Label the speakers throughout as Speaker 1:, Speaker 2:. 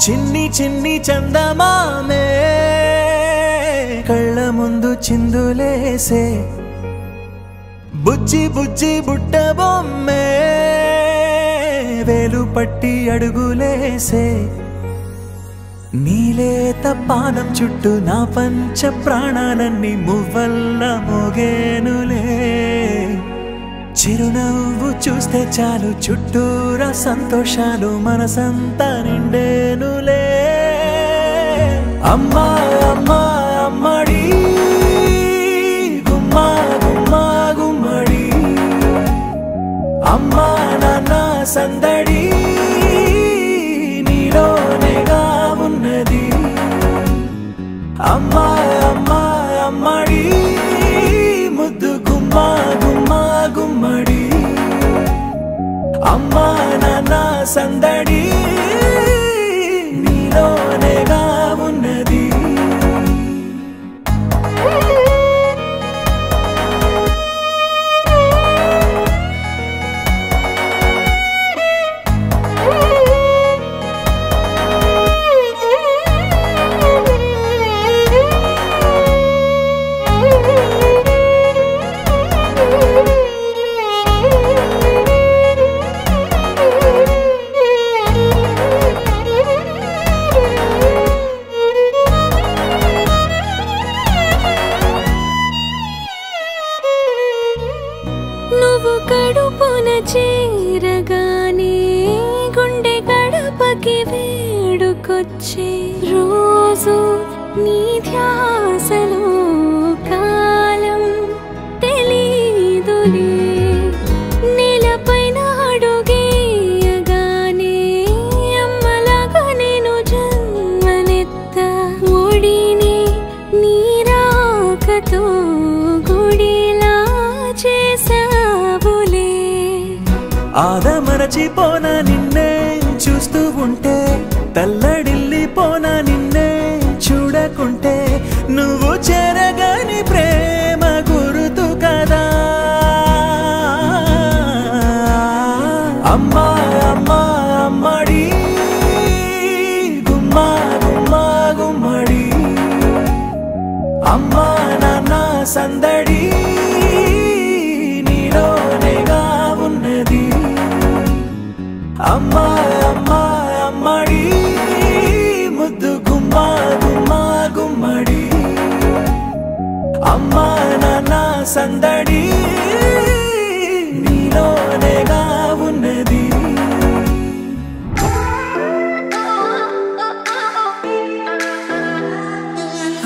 Speaker 1: చిన్ని చిన్ని చందమామే కళ్ళ ముందు చిందులేసే బుజ్జి బుజ్జి బుట్ట బొమ్మే వేలు పట్టి అడుగులేసే నీలేత పానం చుట్టూ నా పంచ ప్రాణాలన్నీ మువ్వల్ల మోగేనులే చిరునవ్వు చూస్తే చాలు చుట్టూరా సంతోషాలు మనసంతా నిండేనులే అమ్మా అమ్మా అమ్మడి గుమ్మా గుమ్మా గుమ్మడి అమ్మా నాన్న సందడి నీలోనేగా ఉన్నది అమ్మా అమ్మా అమ్మడి ముద్దు గుమ్మా గుమ్మా గుమ్మడి అమ్మా నాన్న సందడి నీలోనేగా ఉన్నది
Speaker 2: నువ్వు కడుపున చేరగానే గుండె గడపకి వేడుకొచ్చే రోజు నీ ధ్యాసలో కాలం తెలీదులే నేలపైన అడుగేయగానే అమ్మలాగా నేను జన్మనెత్త ఒడిని నీ రాకతో గుడిలా చేసావులే
Speaker 1: ఆదమరచిపోన నిన్నే చూస్తూ ఉంటే తల్లడిల్లిపోన నిన్నే చూడకుంటే నువ్వు చెరగని ప్రేమ గుర్తు కదా అమ్మా అమ్మా అమ్మడి గుమ్మా గుమ్మా గుమ్మడి అమ్మా నాన్న సందడి నీలోనేగా ఉన్నది అమ్మా అమ్మా అమ్మడి ముద్దు గుమ్మా గుమ్మా గుమ్మడి అమ్మా నాన్న సందడి నీలోనేగా ఉన్నది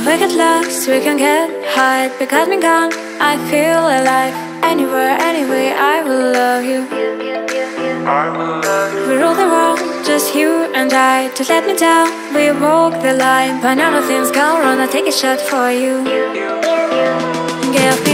Speaker 2: We get lost, we can get high because me gone, I feel alive. Anywhere, anyway, I will love you. We rule the world, just you and I. Just let me down, we walk the line. But now nothing's gone wrong, I'll take a shot for you. Give me